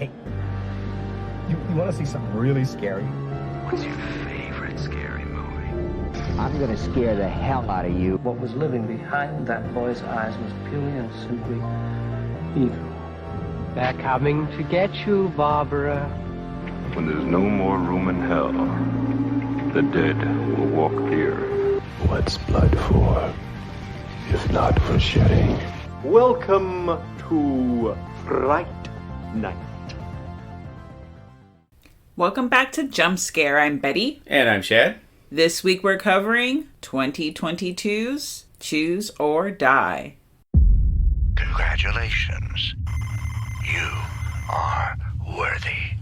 Hey, you want to see something really scary? What's your favorite scary movie? I'm gonna scare the hell out of you. What was living behind that boy's eyes was purely and simply evil. They're coming to get you, Barbara. When there's no more room in hell, the dead will walk here. What's blood for, if not for shedding? Welcome to Fright Night. Welcome back to Jump Scare. I'm Betty. And I'm Chad. This week we're covering 2022's Choose or Die. Congratulations. You are worthy.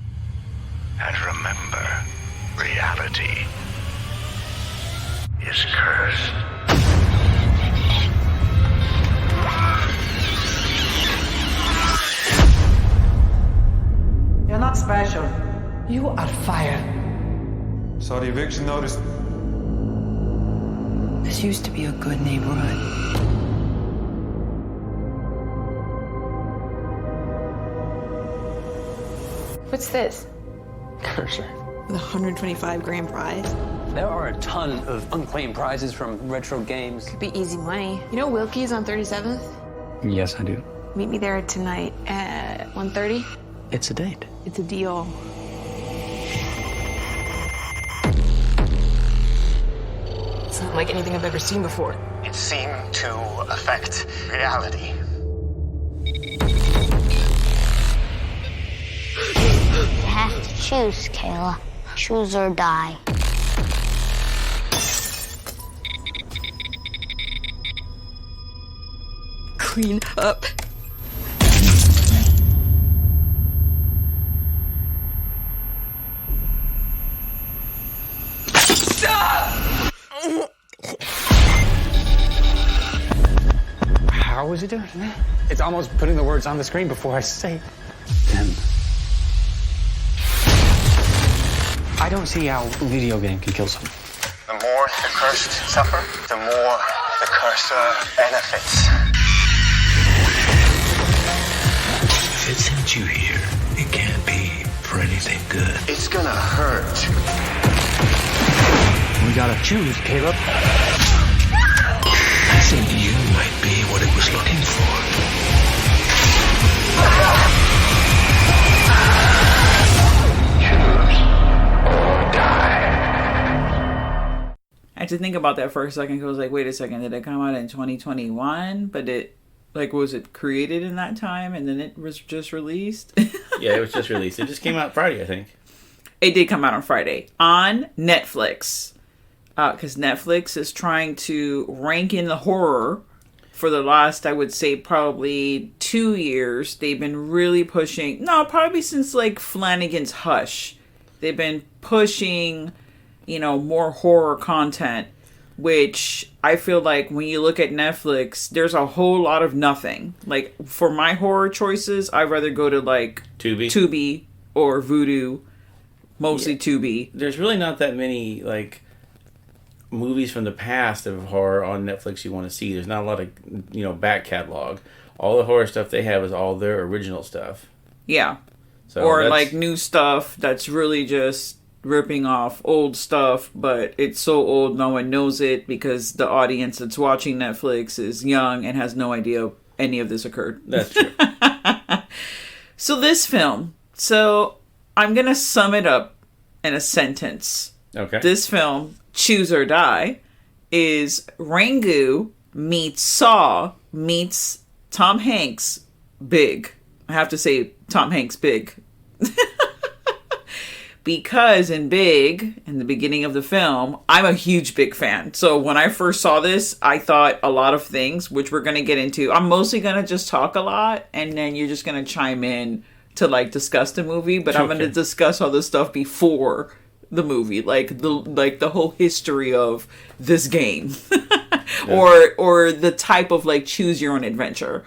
And remember, reality is cursed. You're not special. You are fired. Saw the eviction notice. This used to be a good neighborhood. What's this? Cursor. The 125 grand prize. There are a ton of unclaimed prizes from retro games. Could be easy money. You know Wilkie's on 37th? Yes, I do. Meet me there tonight at 1:30. It's a date. It's a deal. It's not like anything I've ever seen before. It seemed to affect reality. You have to choose, Kayla. Choose or die. Clean up. How is it doing? It's almost putting the words on the screen before I say them. I don't see how a video game can kill someone. The more the cursed suffer, the more the cursor benefits. If it sent you here, it can't be for anything good. It's gonna hurt. We gotta choose, Caleb. I think you might be what it was looking for. Choose or die. I had to think about that for a second. I was like, wait a second, did it come out in 2021? But was it created in that time and then it was just released? Yeah, it was just released. It just came out Friday, I think. It did come out on Friday on Netflix. Because Netflix is trying to rank in the horror for the last, I would say, probably 2 years. They've been really pushing, probably since like Flanagan's Hush. They've been pushing, more horror content, which I feel like when you look at Netflix, there's a whole lot of nothing. Like for my horror choices, I'd rather go to like Tubi or Vudu, mostly Tubi. There's really not that many like movies from the past of horror on Netflix you want to see. There's not a lot of back catalog. All the horror stuff they have is all their original stuff. Yeah. So or like new stuff that's really just ripping off old stuff, but it's so old no one knows it because the audience that's watching Netflix is young and has no idea any of this occurred. That's true. So this film, I'm going to sum it up in a sentence. Okay. This film, Choose or Die, is Rango meets Saw meets Tom Hanks Big. I have to say Tom Hanks Big. Because in Big, in the beginning of the film, I'm a huge Big fan. So when I first saw this, I thought a lot of things, which we're going to get into. I'm mostly going to just talk a lot, and then you're just going to chime in to like discuss the movie. But I'm going to discuss all the stuff before the movie, like the whole history of this game, or the type of like choose your own adventure.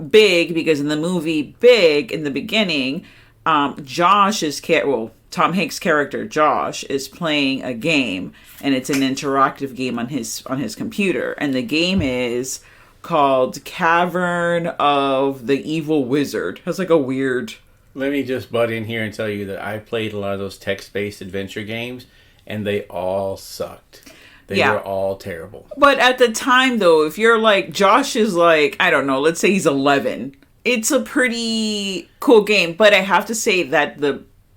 Big, because in the movie Big, in the beginning, Tom Hanks' character Josh is playing a game, and it's an interactive game on his computer, and the game is called Cavern of the Evil Wizard. It has like a weird Let me just butt in here and tell you that I played a lot of those text-based adventure games, and they all sucked. They were all terrible. But at the time, though, if you're like, Josh is like, I don't know, let's say he's 11. It's a pretty cool game. But I have to say that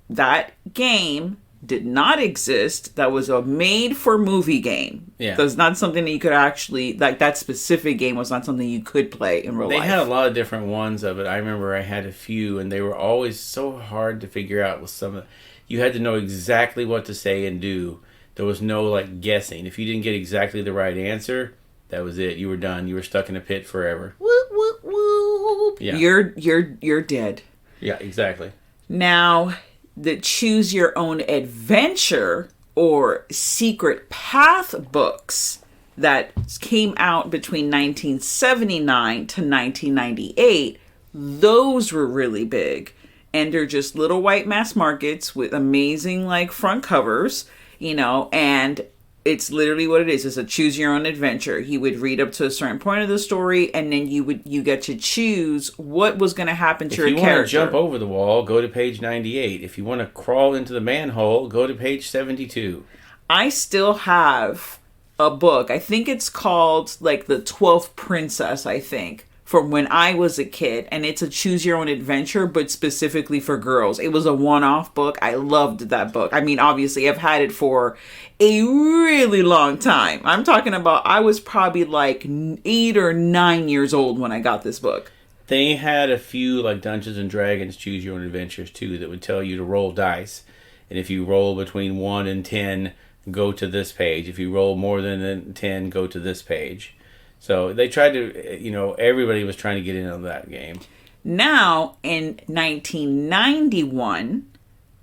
that game did not exist. That was a made-for-movie game. Yeah. That's not something that you could actually, like, that specific game was not something you could play in real life. They had a lot of different ones of it. I remember I had a few, and they were always so hard to figure out with some of. You had to know exactly what to say and do. There was no, like, guessing. If you didn't get exactly the right answer, that was it. You were done. You were stuck in a pit forever. Whoop, whoop, whoop. Yeah. You're dead. Yeah, exactly. Now, the Choose Your Own Adventure or Secret Path books that came out between 1979 to 1998, those were really big. And they're just little white mass markets with amazing, like, front covers, you know, and it's literally what it is. It's a choose your own adventure. He would read up to a certain point of the story, and then you get to choose what was going to happen to your character. If you want to jump over the wall, go to page 98. If you want to crawl into the manhole, go to page 72. I still have a book. I think it's called, like, The 12th Princess, I think, from when I was a kid. And it's a choose your own adventure, but specifically for girls. It was a one-off book. I loved that book. I mean, obviously, I've had it for a really long time. I'm talking about, I was probably like 8 or 9 years old when I got this book. They had a few, like, Dungeons and Dragons choose your own adventures too, that would tell you to roll dice. And if you roll between 1 and 10, go to this page. If you roll more than 10, go to this page. So they tried to, you know, everybody was trying to get in on that game. Now, in 1991,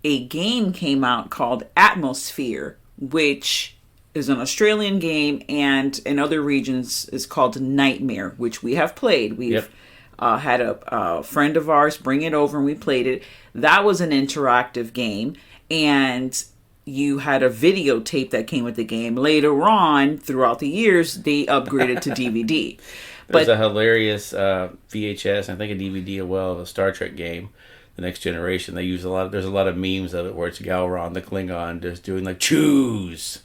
a game came out called Atmosphere, which is an Australian game, and in other regions is called Nightmare, which we have played. We've had a friend of ours bring it over and we played it. That was an interactive game, and you had a videotape that came with the game. Later on, throughout the years, they upgraded to DVD. There's a hilarious VHS, I think a DVD as well, of a Star Trek game, The Next Generation. They use there's a lot of memes of it where it's Gowron, the Klingon, just doing like, choose!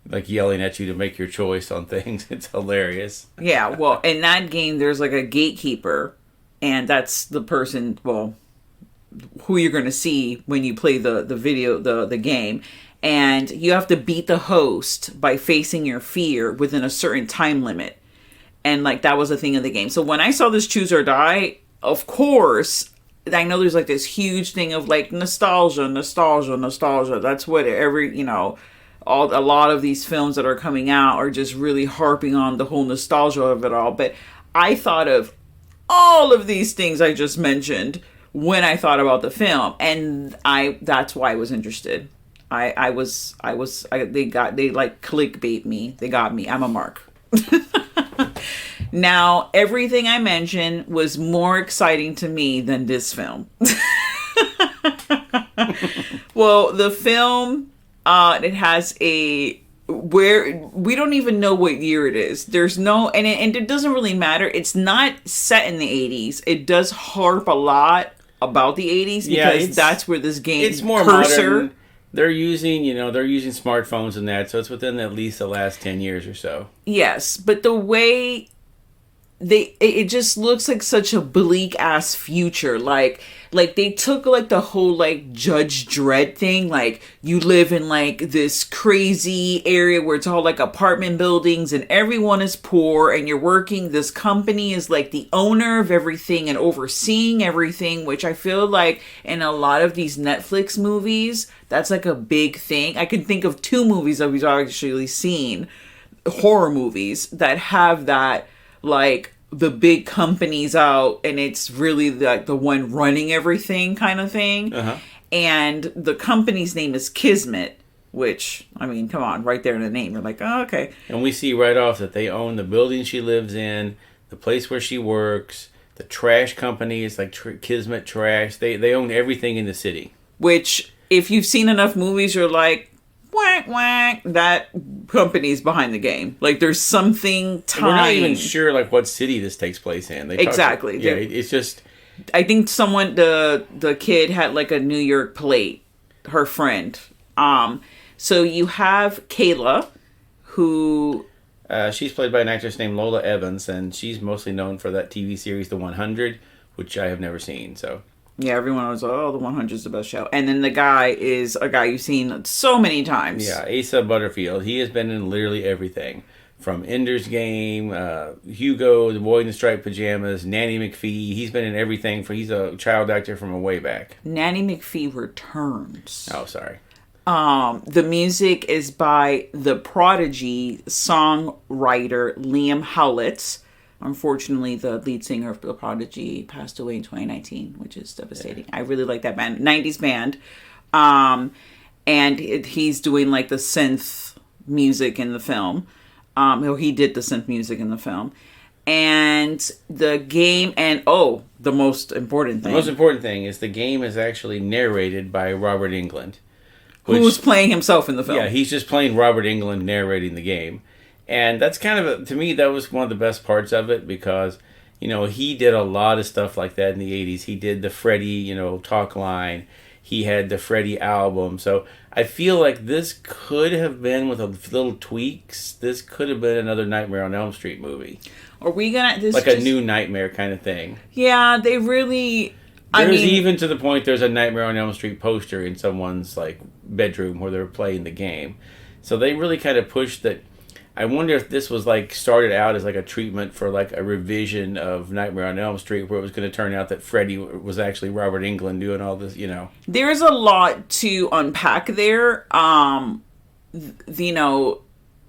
Like yelling at you to make your choice on things. It's hilarious. Yeah, well, in that game, there's like a gatekeeper, and that's the person, well, who you're going to see when you play the video, the game. And you have to beat the host by facing your fear within a certain time limit. And, like, that was a thing of the game. So when I saw this Choose or Die, of course, I know there's, like, this huge thing of, like, nostalgia. That's what every, you know, a lot of these films that are coming out are just really harping on the whole nostalgia of it all. But I thought of all of these things I just mentioned when I thought about the film. And that's why I was interested. They like clickbait me. They got me. I'm a mark. Now, everything I mentioned was more exciting to me than this film. Well, the film, it has where we don't even know what year it is. There's no, and it doesn't really matter. It's not set in the 80s. It does harp a lot about the 80s because that's where this game, it's more modern. They're using smartphones and that, so it's within at least the last 10 years or so. Yes, but the way it just looks like such a bleak ass future. Like they took like the whole like Judge Dredd thing. Like you live in like this crazy area where it's all like apartment buildings and everyone is poor and you're working. This company is like the owner of everything and overseeing everything, which I feel like in a lot of these Netflix movies, that's like a big thing. I can think of 2 movies that we've actually seen, horror movies that have that, like the big companies out and it's really like the one running everything kind of thing. Uh-huh. And the company's name is Kismet, which, I mean, come on, right there in the name. You're like, oh, okay. And we see right off that they own the building she lives in, the place where she works, the trash company is like Kismet Trash. They own everything in the city. Which, if you've seen enough movies, you're like, whack, whack, that company's behind the game. Like, there's something tying. We're not even sure, like, what city this takes place in. Exactly. It's just, I think someone, the kid had like a New York plate, her friend. So you have Kayla, who... she's played by an actress named Lola Evans, and she's mostly known for that TV series, The 100, which I have never seen, so... Yeah, everyone was, oh, The 100 is the best show. And then the guy is a guy you've seen so many times. Yeah, Asa Butterfield. He has been in literally everything. From Ender's Game, Hugo, The Boy in the Striped Pajamas, Nanny McPhee. He's been in everything. He's a child actor from a way back. Nanny McPhee returns. Oh, sorry. The music is by the Prodigy songwriter Liam Howlett. Unfortunately, the lead singer of the Prodigy passed away in 2019, which is devastating. Yeah. I really like that band, 90s band. And he's doing like the synth music in the film. He did the synth music in the film. And the game, and the most important thing. The most important thing is the game is actually narrated by Robert Englund. Who's playing himself in the film. Yeah, he's just playing Robert Englund narrating the game. And that's kind of, to me, that was one of the best parts of it because, he did a lot of stuff like that in the 80s. He did the Freddy, talk line. He had the Freddy album. So I feel like this could have been, with a little tweaks, this could have been another Nightmare on Elm Street movie. Are we going to... a new Nightmare kind of thing. Yeah, they really... Even to the point there's a Nightmare on Elm Street poster in someone's bedroom where they're playing the game. So they really kind of pushed that. I wonder if this was started out as a treatment for a revision of Nightmare on Elm Street, where it was going to turn out that Freddy was actually Robert Englund doing all this, There's a lot to unpack there.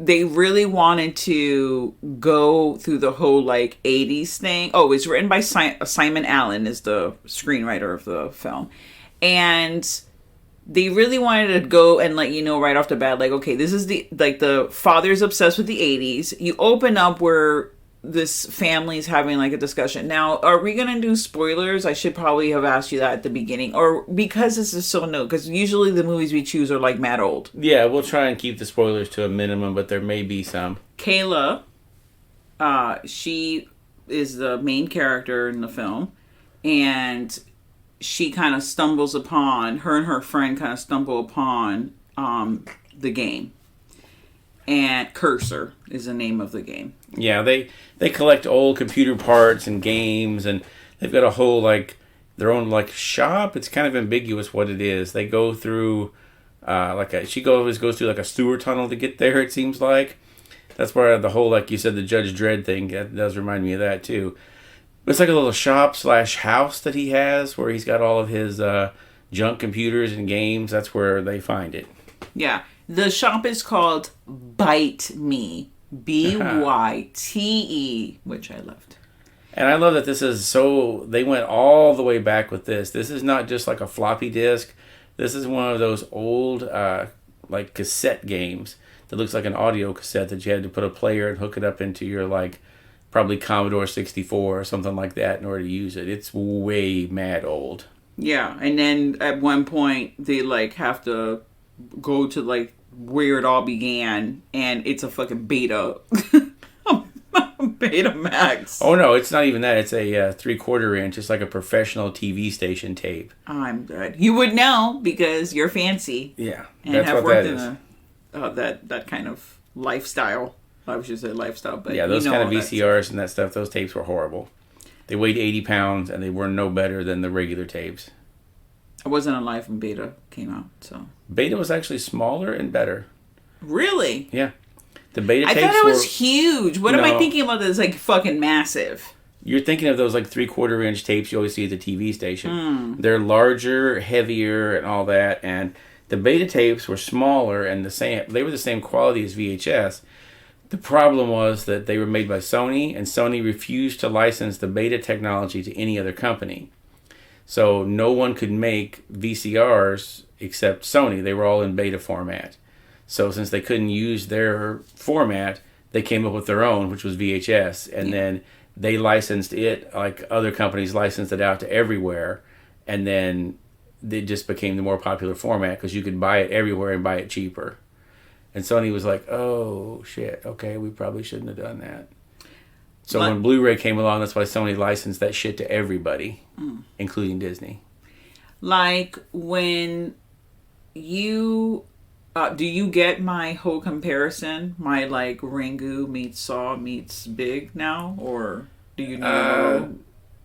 They really wanted to go through the whole 80s thing. Oh, it's written by Simon Allen, is the screenwriter of the film. And they really wanted to go and let you know right off the bat, okay, this is the father's obsessed with the 80s. You open up where this family's having a discussion. Now, are we going to do spoilers? I should probably have asked you that at the beginning. Or because this is so new, because usually the movies we choose are mad old. Yeah, we'll try and keep the spoilers to a minimum, but there may be some. Kayla, she is the main character in the film, and she kind of stumbles upon, her and her friend kind of stumble upon the game. And Cursor is the name of the game. Yeah, they collect old computer parts and games, and they've got a whole their own shop. It's kind of ambiguous what it is. They go through she always goes through a sewer tunnel to get there. It seems like that's where the whole you said the Judge Dredd thing that does remind me of that too. But it's a little shop / house that he has where he's got all of his junk computers and games. That's where they find it. Yeah. The shop is called Bite Me. Byte, which I loved. And I love that this is they went all the way back with this. This is not just a floppy disk. This is one of those old cassette games that looks like an audio cassette that you had to put a player and hook it up into your probably Commodore 64 or something like that in order to use it. It's way mad old. Yeah, and then at one point they have to go to where it all began, and it's a fucking beta. Beta Max. Oh no, it's not even that. It's a 3/4 inch. It's like a professional TV station tape. I'm good. You would know because you're fancy. Yeah, and that's have what worked that is. That kind of lifestyle. I should say lifestyle, but yeah, those kind of VCRs and that stuff. Those tapes were horrible. They weighed 80 pounds, and they were no better than the regular tapes. I wasn't alive when Beta came out, so Beta was actually smaller and better. Really? Yeah. The Beta tapes I thought it was huge. What am I thinking about? That's fucking massive. You're thinking of those 3/4 inch tapes you always see at the TV station. They're larger, heavier, and all that. And the Beta tapes were smaller and they were the same quality as VHS. The problem was that they were made by Sony, and Sony refused to license the Beta technology to any other company. So no one could make VCRs except Sony. They were all in Beta format. So since they couldn't use their format, they came up with their own, which was VHS. And then they licensed it, other companies licensed it out to everywhere. And then it just became the more popular format because you could buy it everywhere and buy it cheaper. And Sony was like, oh, shit, okay, we probably shouldn't have done that. So when Blu-ray came along, that's why Sony licensed that shit to everybody, including Disney. Like when you do you get my whole comparison? My like Ringu meets Saw meets Big now, or do you know?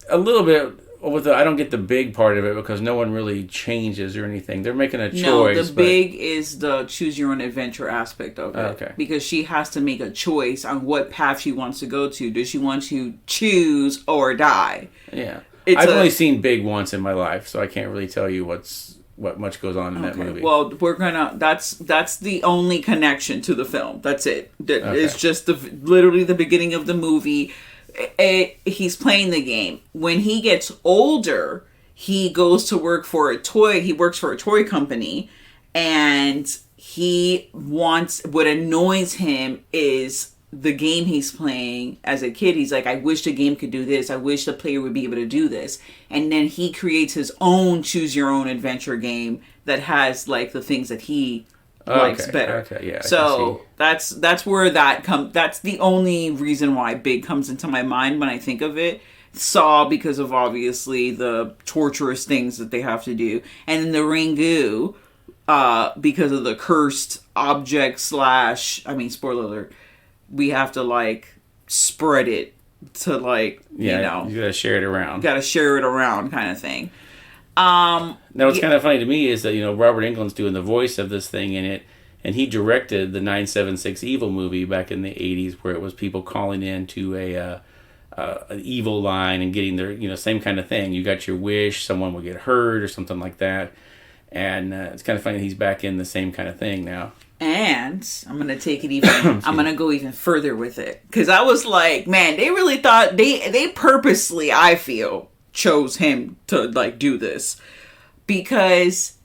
A little bit. I don't get the big part of it because no one really changes or anything. They're making a choice. No, the big is the choose your own adventure aspect of it. Okay. Because she has to make a choice on what path she wants to go to. Does she want to choose or die? Yeah. I've only seen Big once in my life, so I can't really tell you what much goes on in that movie. Well, that's the only connection to the film. That's it. It's just literally the beginning of the movie. He's playing the game. When he gets older, he goes to work for he works for a toy company, and what annoys him is the game he's playing as a kid. He's like, I wish the game could do this. I wish the player would be able to do this. And then he creates his own choose your own adventure game that has like the things that he likes better. Okay, yeah. So that's where that comes. That's the only reason why Big comes into my mind when I think of it. Saw, because of obviously the torturous things that they have to do, and then the Ringu, because of the cursed object / spoiler alert, we have to like spread it to like you gotta share it around. Kind of thing. Now, what's kind of funny to me is that, Robert Englund's doing the voice of this thing in it, and he directed the 976 Evil movie back in the 80s, where it was people calling in to an evil line and getting their, same kind of thing. You got your wish, someone would get hurt or something like that. And it's kind of funny that he's back in the same kind of thing now. And I'm going to take it even, I'm going to go even further with it. Because I was like, man, they really thought, they purposely, I feel, chose him to like do this, because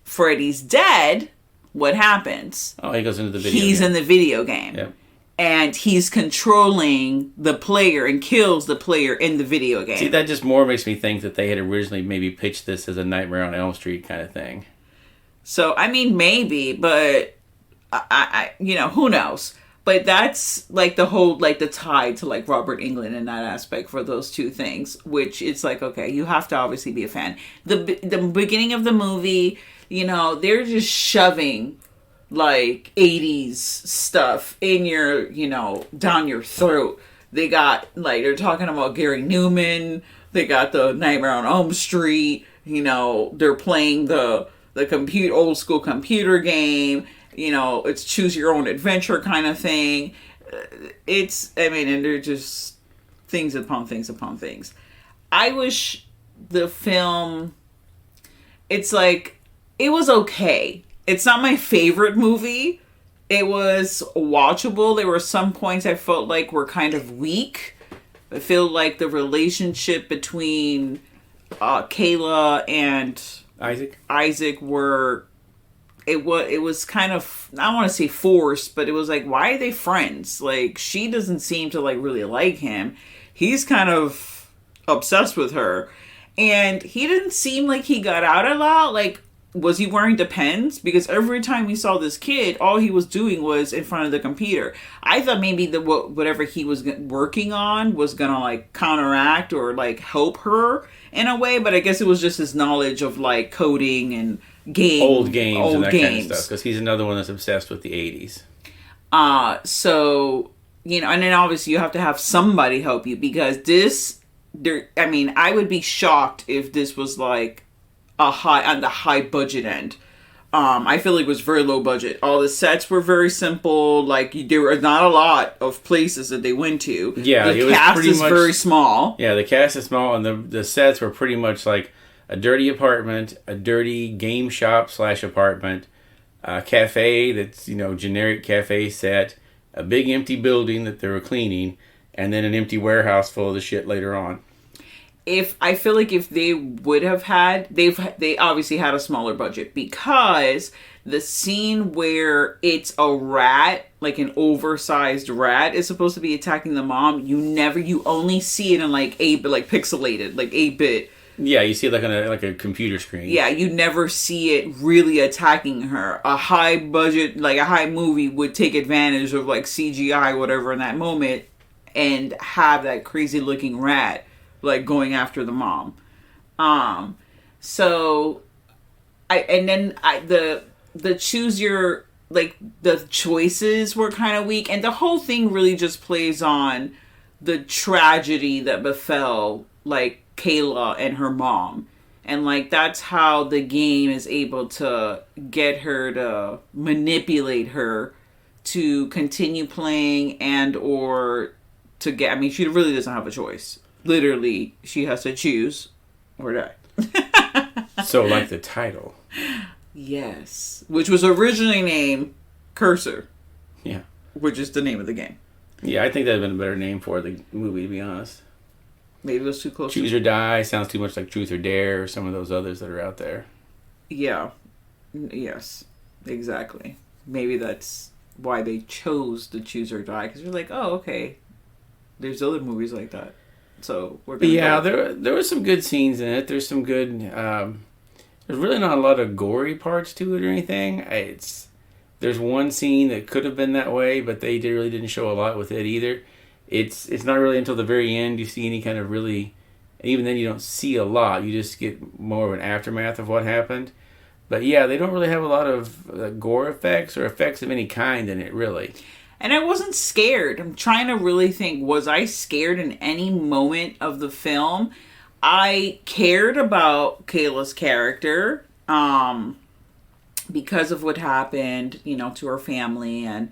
Freddy's dead. What happens? Oh, he goes into the video He's game. in the video game. Yep. And he's controlling the player and kills the player in the video game. See, that just more makes me think that they had originally maybe pitched this as a Nightmare on Elm Street kind of thing. So, I mean, maybe, but I who knows? But that's like the whole, like the tie to like Robert Englund in that aspect for those two things, which it's like, okay, you have to obviously be a fan. The beginning of the movie, they're just shoving like 80s stuff in your, down your throat. They got like, they're talking about Gary Newman. They got the Nightmare on Elm Street. They're playing the old school computer game. It's choose your own adventure kind of thing. And they're just things upon things upon things. I wish the film, it's like, it was okay. It's not my favorite movie. It was watchable. There were some points I felt like were kind of weak. I feel like the relationship between Kayla and Isaac were... It was kind of, I don't want to say forced, but it was like, why are they friends? Like, she doesn't seem to like really like him. He's kind of obsessed with her. And he didn't seem like he got out a lot. Like, was he wearing Depends? Because every time we saw this kid, all he was doing was in front of the computer. I thought maybe whatever he was working on was gonna like counteract or like help her in a way. But I guess it was just his knowledge of like coding and old games and that kind of stuff, because he's another one that's obsessed with the 80s. So, and then obviously you have to have somebody help you, because I would be shocked if this was like on the high budget end. I feel like it was very low budget. All the sets were very simple. Like, there were not a lot of places that they went to. Yeah, the cast is very small. Yeah, the cast is small, and the sets were pretty much like a dirty apartment, a dirty game shop / apartment, a cafe that's, generic cafe set, a big empty building that they were cleaning, and then an empty warehouse full of the shit later on. I feel like if they would have had, they obviously had a smaller budget, because the scene where it's a rat, like an oversized rat, is supposed to be attacking the mom, you only see it in like 8-bit, like pixelated, like 8-bit. Yeah, you see it like on a computer screen. Yeah, you never see it really attacking her. A high budget, like a high movie would take advantage of like CGI, whatever, in that moment, and have that crazy looking rat like going after the mom. So the choose your, like, the choices were kind of weak, and the whole thing really just plays on the tragedy that befell like Kayla and her mom. And like that's how the game is able to get her to manipulate her to continue playing and or to get, I mean, she really doesn't have a choice. Literally, she has to choose or die. So like the title. Yes. Which was originally named Cursor. Yeah. Which is the name of the game. Yeah, I think that would have been a better name for the movie, to be honest. Maybe it was too close. Choose or Die sounds too much like Truth or Dare or some of those others that are out there. Yeah. Yes. Exactly. Maybe that's why they chose the Choose or Die, because they're like, oh, okay, there's other movies like that, so we're gonna there were some good scenes in it. There's some good there's really not a lot of gory parts to it or anything. There's one scene that could have been that way, but they really didn't show a lot with it either. It's not really until the very end you see any kind of really, even then you don't see a lot, you just get more of an aftermath of what happened. But yeah, they don't really have a lot of gore effects or effects of any kind in it, really. And I wasn't scared. I'm trying to really think, was I scared in any moment of the film? I cared about Kayla's character because of what happened, to her family and,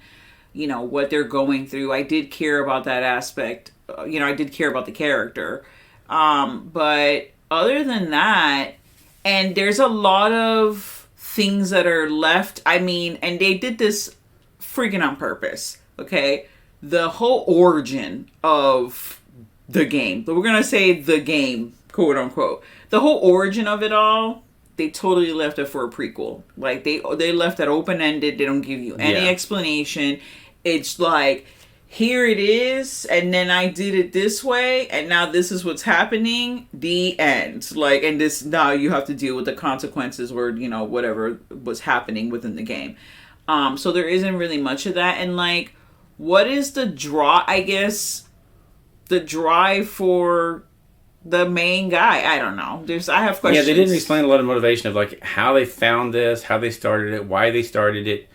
what they're going through. I did care about that aspect. I did care about the character. But other than that, and there's a lot of things that are left. I mean, and they did this freaking on purpose, okay? The whole origin of the game, but we're going to say the game, quote unquote. The whole origin of it all, they totally left it for a prequel. Like, they left that open-ended. They don't give you any explanation. It's like, here it is, and then I did it this way, and now this is what's happening. The end. Like, and this, now you have to deal with the consequences or, whatever was happening within the game. So there isn't really much of that. And like, what is the drive for the main guy? I don't know. I have questions. Yeah, they didn't explain a lot of motivation of like how they found this, how they started it, why they started it.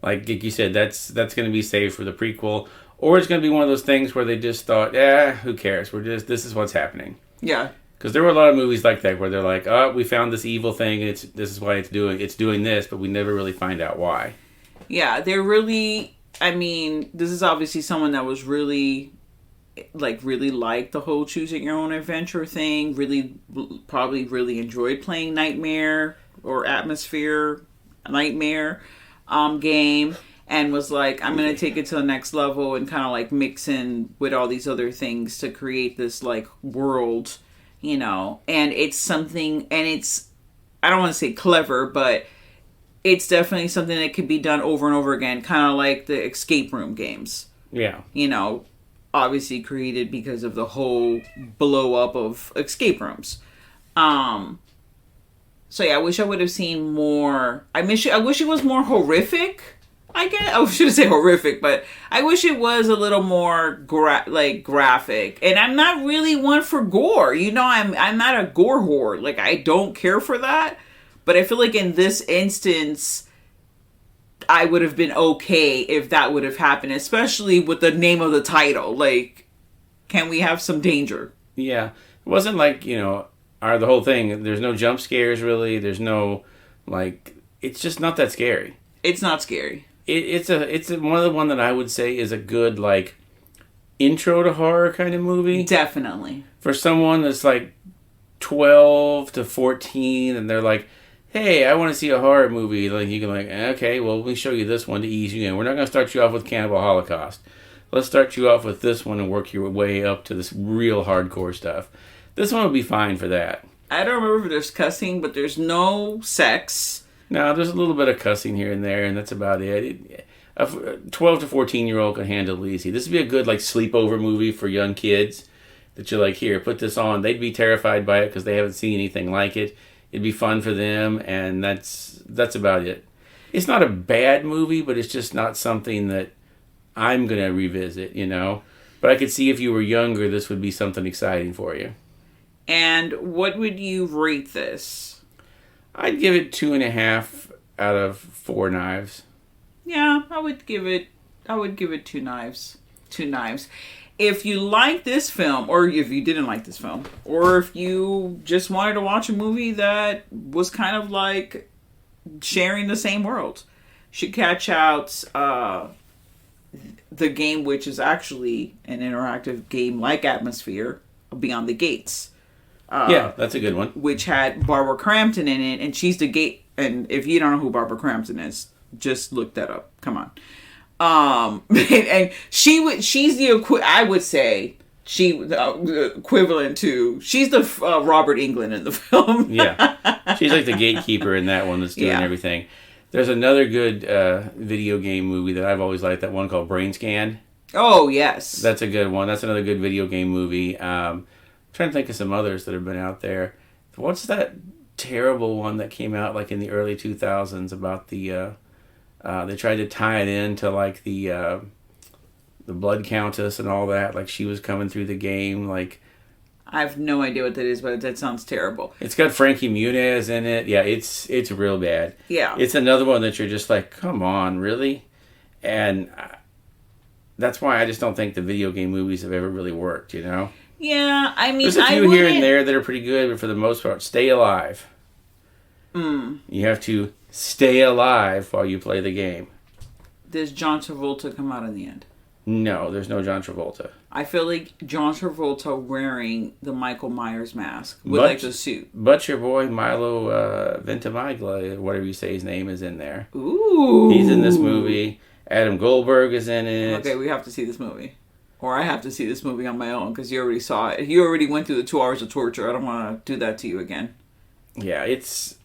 Like you said, that's going to be saved for the prequel. Or it's going to be one of those things where they just thought, who cares? This is what's happening. Yeah. Because there were a lot of movies like that where they're like, oh, we found this evil thing, and this is why it's doing this, but we never really find out why. Yeah, they're really, I mean, this is obviously someone that was really liked the whole choosing your own adventure thing, probably really enjoyed playing Nightmare or Atmosphere Nightmare game. And was like, I'm going to take it to the next level and kind of like mix in with all these other things to create this like world, and it's something, and it's, I don't want to say clever, but it's definitely something that could be done over and over again. Kind of like the escape room games. Yeah. Obviously created because of the whole blow up of escape rooms. So yeah, I wish I would have seen more. I wish it was more horrific. I guess I shouldn't say horrific, but I wish it was a little more graphic. And I'm not really one for gore. I'm not a gore whore. Like, I don't care for that. But I feel like in this instance, I would have been okay if that would have happened, especially with the name of the title. Like, can we have some danger? Yeah, it wasn't like the whole thing. There's no jump scares really. There's no it's just not that scary. It's not scary. It's one that I would say is a good intro to horror kind of movie. Definitely. For someone that's 12 to 14 and they're like, hey, I want to see a horror movie. You can okay, well, let me show you this one to ease you in. We're not going to start you off with Cannibal Holocaust. Let's start you off with this one and work your way up to this real hardcore stuff. This one would be fine for that. I don't remember if there's cussing, but there's no sex. No, there's a little bit of cussing here and there, and that's about it. A 12 to 14-year-old can handle it easy. This would be a good sleepover movie for young kids that you're here, put this on. They'd be terrified by it because they haven't seen anything like it. It'd be fun for them, and that's about it. It's not a bad movie, but it's just not something that I'm going to revisit, But I could see if you were younger, this would be something exciting for you. And what would you rate this? I'd give it 2.5 out of 4 knives. Yeah, I would give it 2 knives. 2 knives. If you like this film, or if you didn't like this film, or if you just wanted to watch a movie that was kind of like sharing the same world, you should catch out the game, which is actually an interactive game-like atmosphere, Beyond the Gates. Yeah, that's a good one. Which had Barbara Crampton in it, and she's the gate. And if you don't know who Barbara Crampton is, just look that up. Come on. And she's the I would say the equivalent to, she's the Robert Englund in the film. Yeah, she's like the gatekeeper in that one that's doing everything. There's another good video game movie that I've always liked, that one called Brain Scan. Oh yes, that's a good one. That's another good video game movie. I'm trying to think of some others that have been out there. What's that terrible one that came out like in the early 2000s about the they tried to tie it into like the Blood Countess and all that, like she was coming through the game. Like, I have no idea what that is, but that sounds terrible. It's got Frankie Muniz in it. Yeah, it's real bad. Yeah, it's another one that you're just like, come on, really? And that's why I just don't think the video game movies have ever really worked, you know? Yeah, I mean, there's a few here and there that are pretty good, but for the most part, stay alive. You have to stay alive while you play the game. Does John Travolta come out in the end? No, there's no John Travolta. I feel like John Travolta wearing the Michael Myers mask with like the suit. But your boy Milo Ventimiglia, whatever you say his name, is in there. Ooh. He's in this movie. Adam Goldberg is in it. Okay, we have to see this movie. Or I have to see this movie on my own because you already saw it. You already went through the 2 hours of torture. I don't want to do that to you again. Yeah, it's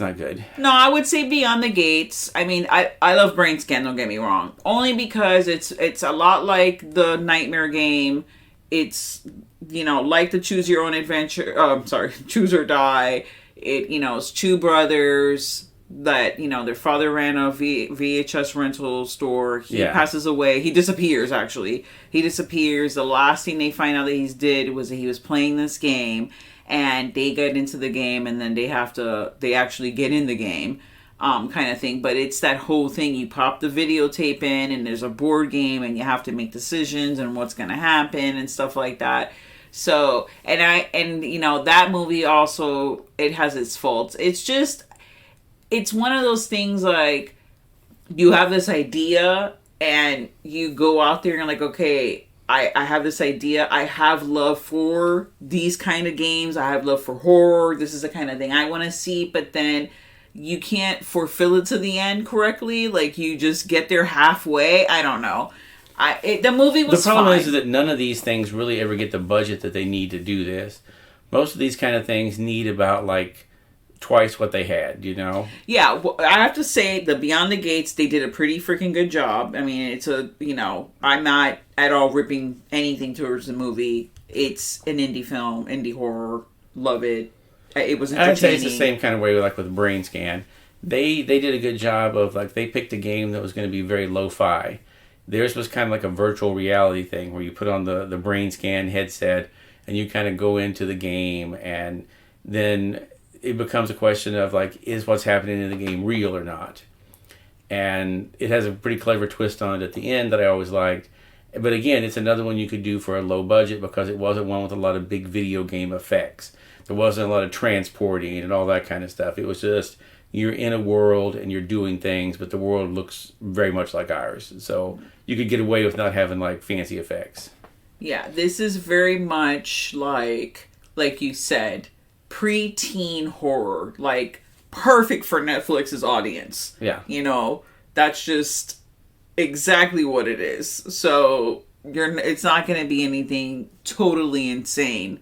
not good. No, I would say Beyond the Gates. I mean, I love Brain Scan, don't get me wrong. Only because it's a lot like the Nightmare game. It's, like the Choose Your Own Adventure. Choose or Die. It's two brothers that, their father ran a VHS rental store. He passes away. He disappears, actually. He disappears. The last thing they find out that he did was that he was playing this game. And they get into the game, and then they actually get in the game, kind of thing. But it's that whole thing. You pop the videotape in, and there's a board game, and you have to make decisions and what's going to happen and stuff like that. So, that movie also, it has its faults. It's one of those things like, you have this idea, and you go out there and you're like, okay, I have this idea. I have love for these kind of games. I have love for horror. This is the kind of thing I want to see. But then you can't fulfill it to the end correctly. Like, you just get there halfway. I don't know. The movie was fine. The problem is that none of these things really ever get the budget that they need to do this. Most of these kind of things need about, like, twice what they had, Yeah, well, I have to say, the Beyond the Gates, they did a pretty freaking good job. I mean, it's I'm not at all ripping anything towards the movie. It's an indie film, indie horror. Love it. It was entertaining. I'd say it's the same kind of way with Brain Scan. They did a good job of, like, they picked a game that was going to be very lo-fi. Theirs was kind of like a virtual reality thing where you put on the Brain Scan headset and you kind of go into the game, and then it becomes a question of, like, is what's happening in the game real or not? And it has a pretty clever twist on it at the end that I always liked. But again, it's another one you could do for a low budget because it wasn't one with a lot of big video game effects. There wasn't a lot of transporting and all that kind of stuff. It was just, you're in a world and you're doing things, but the world looks very much like ours. So you could get away with not having, like, fancy effects. Yeah, this is very much like you said, pre-teen horror, like perfect for Netflix's audience. Yeah. That's just exactly what it is. So it's not going to be anything totally insane.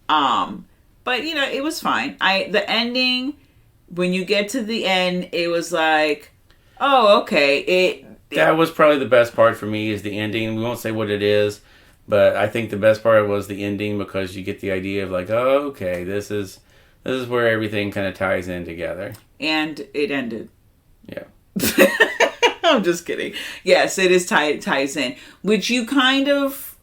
But it was fine. The ending, when you get to the end, it was like, oh, okay. That was probably the best part for me, is the ending. We won't say what it is, but I think the best part was the ending because you get the idea of, like, oh, okay, this is where everything kind of ties in together. And it ended. Yeah. I'm just kidding. Yes, it is ties in, which you kind of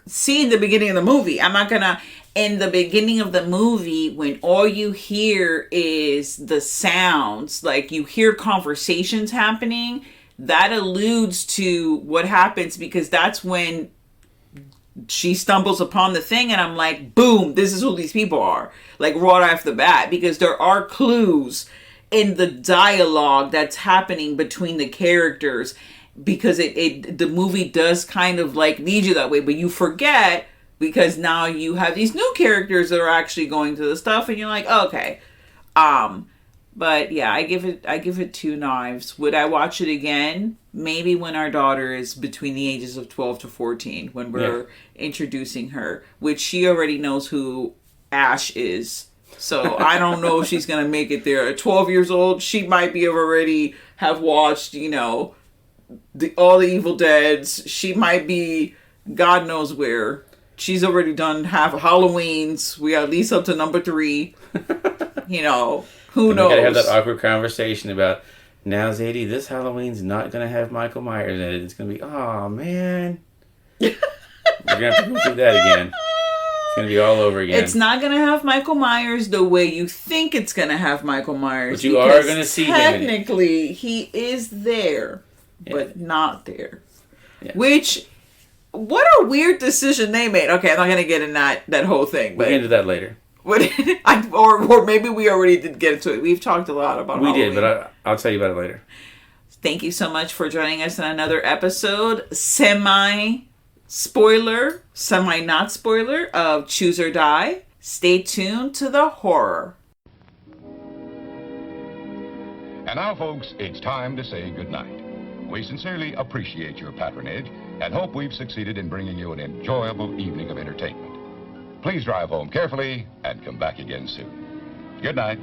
see in the beginning of the movie. In the beginning of the movie, when all you hear is the sounds, like you hear conversations happening, that alludes to what happens, because that's when she stumbles upon the thing, and I'm like, boom, this is who these people are, like right off the bat, because there are clues in the dialogue that's happening between the characters, because the movie does kind of like lead you that way, but you forget, because now you have these new characters that are actually going to the stuff, and you're like, okay. But yeah, I give it 2 knives. Would I watch it again? Maybe when our daughter is between the ages of 12 to 14, when we're introducing her, which she already knows who Ash is. So I don't know if she's gonna make it there. At 12 years old, she might be already have watched, all the Evil Deads. She might be God knows where. She's already done half Halloweens. We are at least up to number 3. Who knows? We gotta have that awkward conversation about, now Zadie, this Halloween's not gonna have Michael Myers in it. It's gonna be, oh man. We're gonna have to go through that again. It's gonna be all over again. It's not gonna have Michael Myers the way you think it's gonna have Michael Myers. But you are gonna see him. Technically, he is there, but not there. Yeah. Which, what a weird decision they made. Okay, I'm not gonna get in that whole thing. But we'll get into that later. Or maybe we already did get into it. We've talked a lot about Halloween. We did, but I'll tell you about it later. Thank you so much for joining us in another episode, semi-spoiler, semi-not spoiler of Choose or Die. Stay tuned to the horror. And now, folks, it's time to say goodnight. We sincerely appreciate your patronage and hope we've succeeded in bringing you an enjoyable evening of entertainment. Please drive home carefully and come back again soon. Good night.